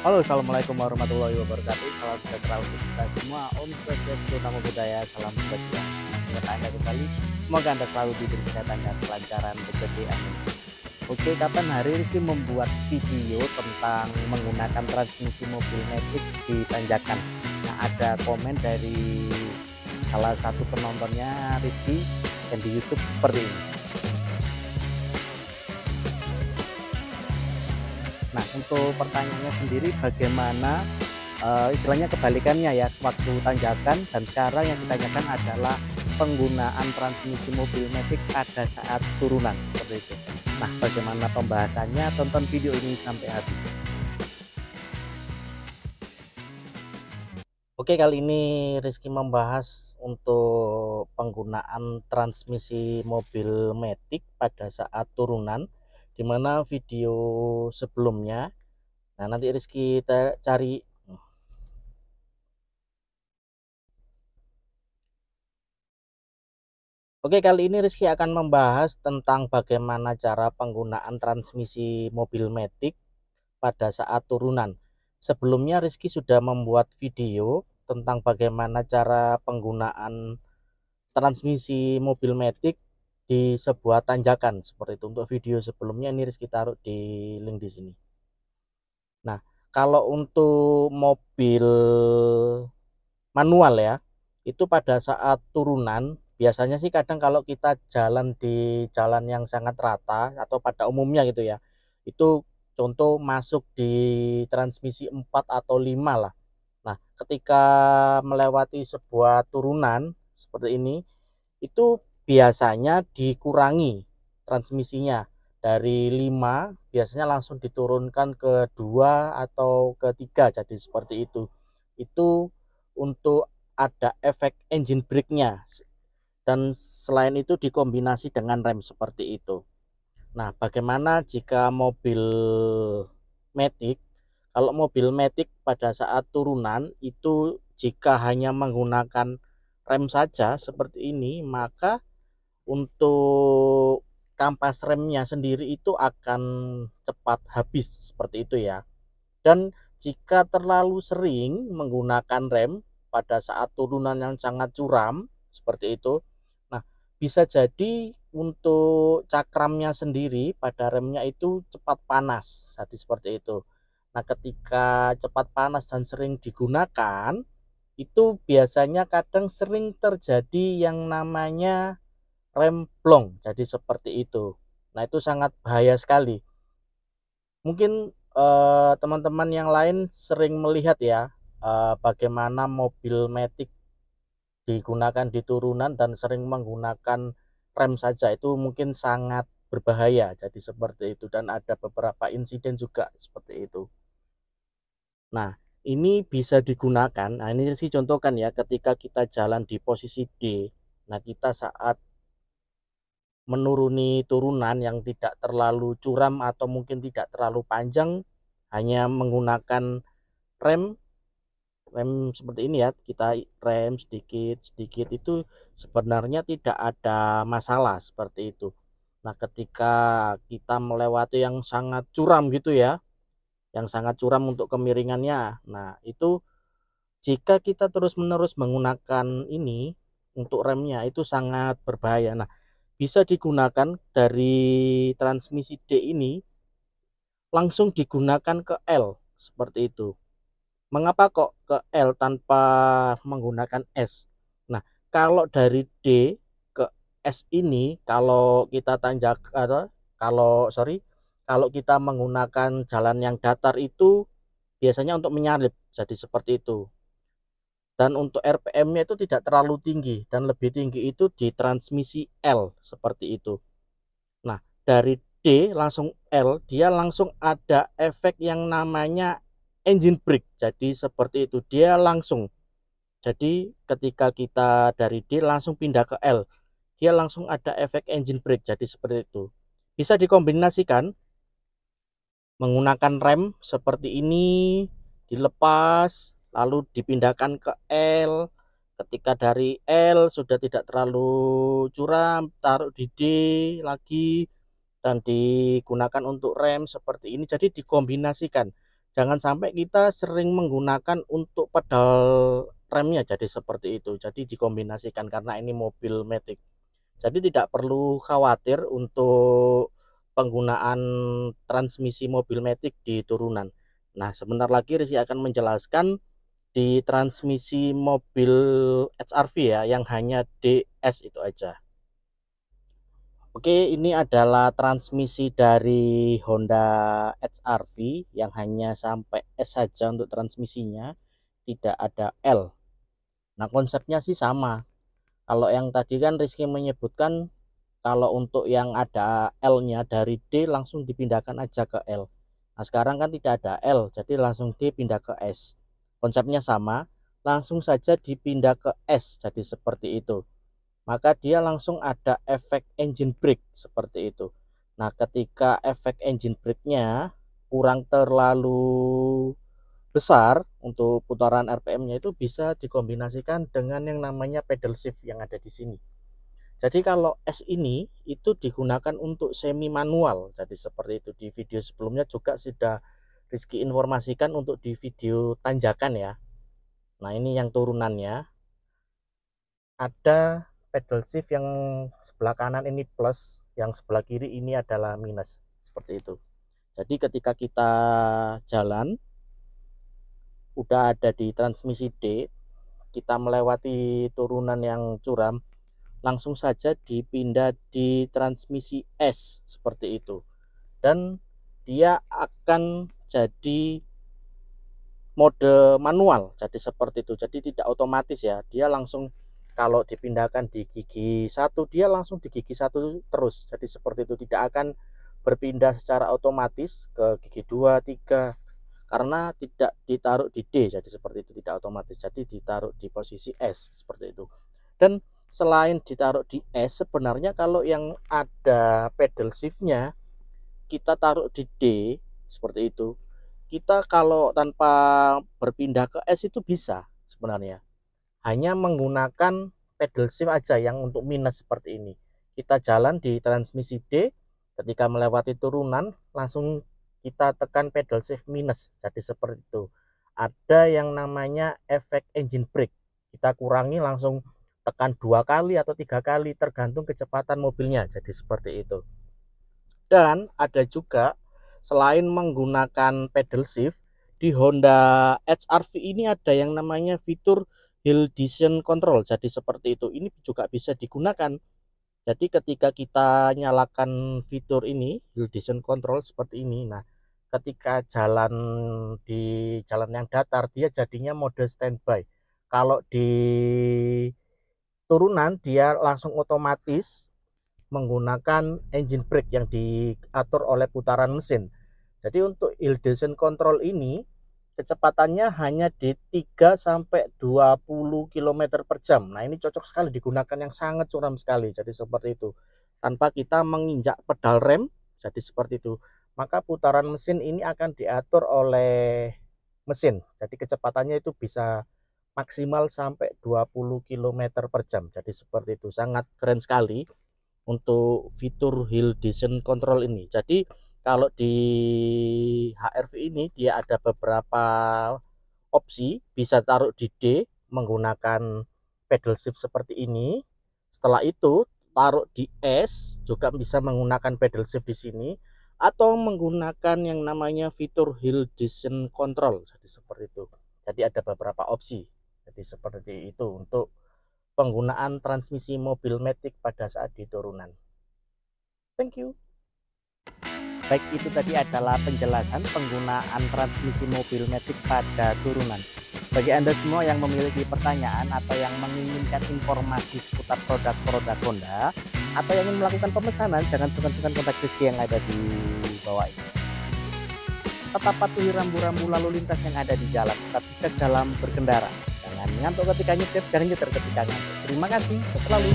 Halo, assalamualaikum warahmatullahi wabarakatuh. Salam sejahtera untuk kita semua. Om Swastiastu, Namo Buddhaya, salam kebajikan. Semoga Anda kembali. Semoga Anda selalu diberi kesehatan dan kelancaran rezeki. Amin. Oke, kapan hari Rizky membuat video tentang menggunakan transmisi mobil matic di tanjakan. Nah, ada komen dari salah satu penontonnya Rizky yang di YouTube seperti ini. Nah, untuk pertanyaannya sendiri bagaimana istilahnya kebalikannya ya, waktu tanjakan dan sekarang yang ditanyakan adalah penggunaan transmisi mobil matic pada saat turunan seperti itu. Nah, bagaimana pembahasannya? Tonton video ini sampai habis. Oke, kali ini Rizky membahas untuk penggunaan transmisi mobil matic pada saat turunan, dimana video sebelumnya. Nah, nanti Rizky cari. Oke, kali ini Rizky akan membahas tentang bagaimana cara penggunaan transmisi mobil matic pada saat turunan. Sebelumnya Rizky sudah membuat video tentang bagaimana cara penggunaan transmisi mobil matic di sebuah tanjakan seperti itu. Untuk video sebelumnya ini Rizky taruh di link di sini. Nah, kalau untuk mobil manual ya, itu pada saat turunan biasanya sih kadang kalau kita jalan di jalan yang sangat rata atau pada umumnya gitu ya, itu contoh masuk di transmisi 4 atau 5 lah. Nah, ketika melewati sebuah turunan seperti ini, itu biasanya dikurangi transmisinya dari 5 biasanya langsung diturunkan ke 2 atau ke 3, jadi seperti itu. Itu untuk ada efek engine brake-nya, dan selain itu dikombinasi dengan rem seperti itu. Nah, bagaimana jika mobil matic? Kalau mobil matic pada saat turunan itu jika hanya menggunakan rem saja seperti ini, maka untuk kampas remnya sendiri itu akan cepat habis seperti itu ya. Dan jika terlalu sering menggunakan rem pada saat turunan yang sangat curam seperti itu, nah bisa jadi untuk cakramnya sendiri pada remnya itu cepat panas, jadi seperti itu. Nah, ketika cepat panas dan sering digunakan, itu biasanya kadang sering terjadi yang namanya rem blong, jadi seperti itu. Nah, itu sangat bahaya sekali. Mungkin teman-teman yang lain sering melihat ya, bagaimana mobil matic digunakan di turunan dan sering menggunakan rem saja, itu mungkin sangat berbahaya, jadi seperti itu. Dan ada beberapa insiden juga seperti itu. Nah, ini bisa digunakan. Nah, ini sih contohkan ya, ketika kita jalan di posisi D. Nah, kita saat menuruni turunan yang tidak terlalu curam atau mungkin tidak terlalu panjang, hanya menggunakan rem seperti ini ya, kita rem sedikit sedikit, itu sebenarnya tidak ada masalah seperti itu. Nah, ketika kita melewati yang sangat curam gitu ya, yang sangat curam untuk kemiringannya, nah itu jika kita terus-menerus menggunakan ini untuk remnya itu sangat berbahaya. Nah, bisa digunakan dari transmisi D ini langsung digunakan ke L seperti itu. Mengapa kok ke L tanpa menggunakan S? Nah, kalau dari D ke S ini, kalau kita tanjak atau kalau kita menggunakan jalan yang datar itu biasanya untuk menyalip, jadi seperti itu. Dan untuk RPM-nya itu tidak terlalu tinggi, dan lebih tinggi itu di transmisi L seperti itu. Nah, dari D langsung L, dia langsung ada efek yang namanya engine brake, jadi seperti itu, dia langsung. Jadi ketika kita dari D langsung pindah ke L, dia langsung ada efek engine brake, jadi seperti itu. Bisa dikombinasikan menggunakan rem seperti ini, dilepas lalu dipindahkan ke L. Ketika dari L sudah tidak terlalu curam, taruh di D lagi dan digunakan untuk rem seperti ini. Jadi dikombinasikan, jangan sampai kita sering menggunakan untuk pedal remnya, jadi seperti itu. Jadi dikombinasikan karena ini mobil matic. Jadi tidak perlu khawatir untuk penggunaan transmisi mobil matic di turunan. Nah, sebentar lagi Rizky akan menjelaskan di transmisi mobil HR-V ya, yang hanya DS itu aja. Oke, ini adalah transmisi dari Honda HR-V yang hanya sampai S saja untuk transmisinya, tidak ada L. Nah, konsepnya sih sama. Kalau yang tadi kan Rizky menyebutkan kalau untuk yang ada L-nya dari D langsung dipindahkan aja ke L. Nah, sekarang kan tidak ada L, jadi langsung D pindah ke S. Konsepnya sama, langsung saja dipindah ke S, jadi seperti itu. Maka dia langsung ada efek engine brake seperti itu. Nah, ketika efek engine brake-nya kurang terlalu besar untuk putaran RPM-nya, itu bisa dikombinasikan dengan yang namanya pedal shift yang ada di sini. Jadi kalau S ini itu digunakan untuk semi manual. Jadi seperti itu. Di video sebelumnya juga sudah Rizky informasikan untuk di video tanjakan ya. Nah, ini yang turunannya. Ada pedal shift yang sebelah kanan ini plus, yang sebelah kiri ini adalah minus, seperti itu. Jadi ketika kita jalan udah ada di transmisi D, kita melewati turunan yang curam, langsung saja dipindah di transmisi S seperti itu, dan dia akan jadi mode manual, jadi seperti itu. Jadi tidak otomatis ya, dia langsung kalau dipindahkan di gigi 1 dia langsung di gigi 1 terus, jadi seperti itu, tidak akan berpindah secara otomatis ke gigi 2, 3 karena tidak ditaruh di D, jadi seperti itu, tidak otomatis, jadi ditaruh di posisi S seperti itu. Dan selain ditaruh di S, sebenarnya kalau yang ada pedal shiftnya kita taruh di D seperti itu, kita kalau tanpa berpindah ke S itu bisa sebenarnya, hanya menggunakan pedal shift aja yang untuk minus seperti ini. Kita jalan di transmisi D, ketika melewati turunan langsung kita tekan pedal shift minus, jadi seperti itu. Ada yang namanya efek engine brake, kita kurangi langsung tekan 2 kali atau 3 kali tergantung kecepatan mobilnya, jadi seperti itu. Dan ada juga selain menggunakan pedal shift, di Honda HR-V ini ada yang namanya fitur Hill Descent Control, jadi seperti itu. Ini juga bisa digunakan. Jadi ketika kita nyalakan fitur ini Hill Descent Control seperti ini, nah ketika jalan di jalan yang datar dia jadinya mode standby. Kalau di turunan dia langsung otomatis menggunakan engine brake yang diatur oleh putaran mesin. Jadi untuk Hill Descent Control ini kecepatannya hanya di 3-20 km per jam. Nah, ini cocok sekali digunakan yang sangat curam sekali, jadi seperti itu, tanpa kita menginjak pedal rem, jadi seperti itu. Maka putaran mesin ini akan diatur oleh mesin, jadi kecepatannya itu bisa maksimal sampai 20 km per jam, jadi seperti itu. Sangat keren sekali untuk fitur Hill Descent Control ini. Jadi kalau di HR-V ini dia ada beberapa opsi, bisa taruh di D menggunakan pedal shift seperti ini. Setelah itu taruh di S juga bisa menggunakan pedal shift di sini, atau menggunakan yang namanya fitur Hill Descent Control, jadi seperti itu. Jadi ada beberapa opsi, jadi seperti itu untuk penggunaan transmisi mobil matic pada saat di turunan. Thank you. Baik, itu tadi adalah penjelasan penggunaan transmisi mobil matic pada turunan. Bagi Anda semua yang memiliki pertanyaan atau yang menginginkan informasi seputar produk-produk Honda, atau yang ingin melakukan pemesanan, jangan sungkan-sungkan kontak Rizky yang ada di bawah ini. Tetap patuhi rambu-rambu lalu lintas yang ada di jalan, tetap bijak dalam berkendara. Jangan ngantuk ketika nyetir, jangan nyetir ketika ngantuk. Terima kasih, selalu.